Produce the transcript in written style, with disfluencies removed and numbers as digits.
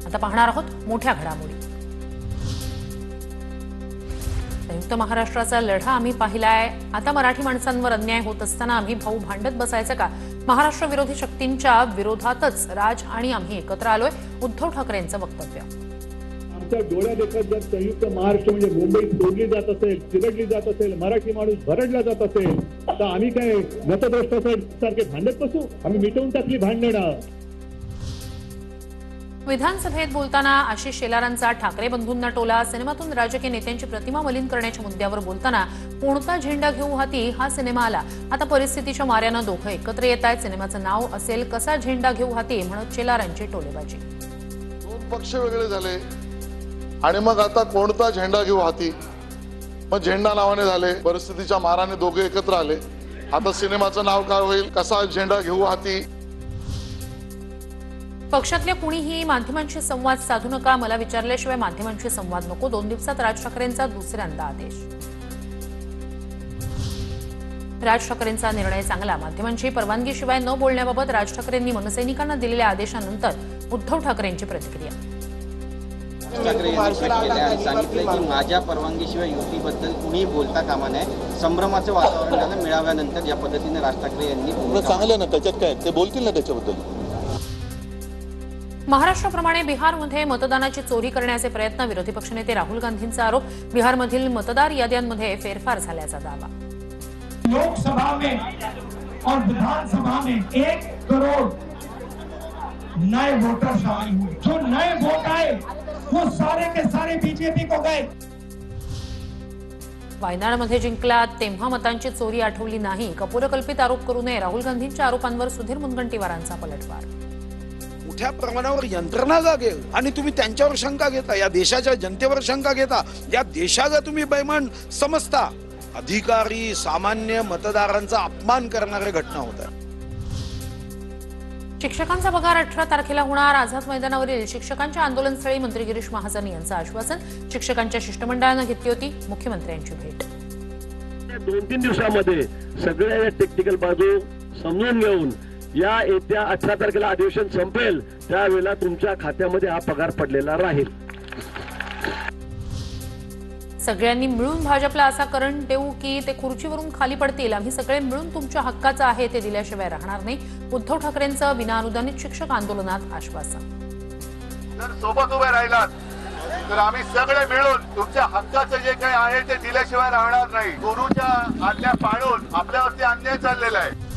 आता पाहणार आहोत मोठ्या घडामोडी। संयुक्त महाराष्ट्राचा लढा आम्ही पाहिलाय। आता मराठी माणसांवर अन्याय होत असताना आम्ही भाऊ भांडत बसायचं का? महाराष्ट्र विरोधी शक्तींच्या विरोधातच राज आणि आम्ही एकत्र आलोय, उद्धव ठाकरेंचं वक्तव्य। आमच्या डोळ्यादेखत जर संयुक्त महाराष्ट्र म्हणजे मुंबई तोडली जात असेल, चिरडली जात असेल, मराठी माणूस भरडला जात असेल तर आम्ही काय मतद्रष्टासारखे भांडत बसू? आम्ही मिटवून टाकली भांडणं। विधानसभेत बोलताना आशिष शेलारांचा ठाकरे बंधूंना टोला। सिनेमातून राजकीय नेत्यांची प्रतिमा मलिन करण्याच्या मुद्द्यावर बोलताना कोणता झेंडा घेऊ हाती हा सिनेमा आला। आता परिस्थितीच्या माऱ्यानं दोघं एकत्र येत आहेत। सिनेमाचं नाव असेल कसा झेंडा घेऊ हाती म्हणत शेलारांची टोलेबाजी। दोन पक्ष वेगळे झाले आणि मग आता कोणता झेंडा घेऊ हाती, मग झेंडा नावाने झाले। परिस्थितीच्या माराने दोघे एकत्र आले। आता सिनेमाचं नाव काय होईल, कसा झेंडा घेऊ हाती। पक्षातल्या कुणीही माध्यमांशी संवाद साधू नका, मला विचारल्याशिवाय माध्यमांशी संवाद नको। 2 दिवसात राज ठाकरेंचा दुसऱ्यांदा आदेश। राज ठाकरेंचा निर्णय चांगला। माध्यमांची परवानगीशिवाय न बोलण्याबाबत राज ठाकरेंनी मनसैनिकांना दिलेल्या आदेशानंतर उद्धव ठाकरेंची प्रतिक्रिया। ठाकरे यांनी सांगितलं की माझ्या परवानगीशिवाय युतीबद्दल कुणी बोलता कामा नये। संभ्रमाचं वातावरण झालं मेळाव्यानंतर ज्या पद्धतीने राज ठाकरे यांनी चांगलं ना, त्याच्यात काय ते बोलतील ना त्याच्याबद्दल। महाराष्ट्राप्रमाणे बिहारमध्ये मतदानाची चोरी करण्याचे प्रयत्न। विरोधी पक्षनेते राहुल गांधींचा आरोप। बिहारमधील मतदार याद्यांमध्ये फेरफार झाल्याचा दावा। लोकसभा में और विधानसभा में 1 करोड़ नए वोटर शामिल हुए। जो नए वोट आए वो सारे के सारे बीजेपी को गए। वायनाडमध्ये जिंकला तेव्हा मतांची चोरी आठवली नाही। कपोलकल्पित आरोप करू नये। राहुल गांधींच्या आरोपांवर सुधीर मुनगंटीवारांचा पलटवार। मोठ्या प्रमाणावर यंत्रणा जागेल आणि तुम्ही त्यांच्यावर शंका घेता, या देशाच्या जनतेवर शंका घेता, या देशाला तुम्ही बैमान समजता। अधिकारी सामान्य मतदारांचा अपमान करणारे घटना होत आहे। शिक्षकांचा पगार 18 तारखेला होणार। आझाद मैदानावरील शिक्षकांच्या आंदोलनस्थळी मंत्री गिरीश महाजन यांचं आश्वासन। शिक्षकांच्या शिष्टमंडळानं घेतली होती मुख्यमंत्र्यांची भेट। 2-3 दिवसांमध्ये सगळ्या टेक्निकल बाजू समजून घेऊन या येत्या 18 तारखेला अधिवेशन संपेल त्यावेळेला तुमच्या खात्यामध्ये हा पगार पडलेला राहील। सगळ्यांनी मिळून भाजपला असा करंट देऊ की ते खुर्चीवरून खाली पडतील। आम्ही सगळे मिळून तुमच्या हक्काचं आहे ते दिल्याशिवाय राहणार नाही। उद्धव ठाकरेंचं विनाअनुदानित शिक्षक आंदोलनात आश्वासन। जर सोबत उभे राहिलात तर आम्ही सगळे मिळून तुमच्या हक्काचं जे काही आहे ते दिल्याशिवाय राहणार नाही। गुरुच्या आज्ञा पाळून आपल्यावरती अन्याय चाललेला आहे।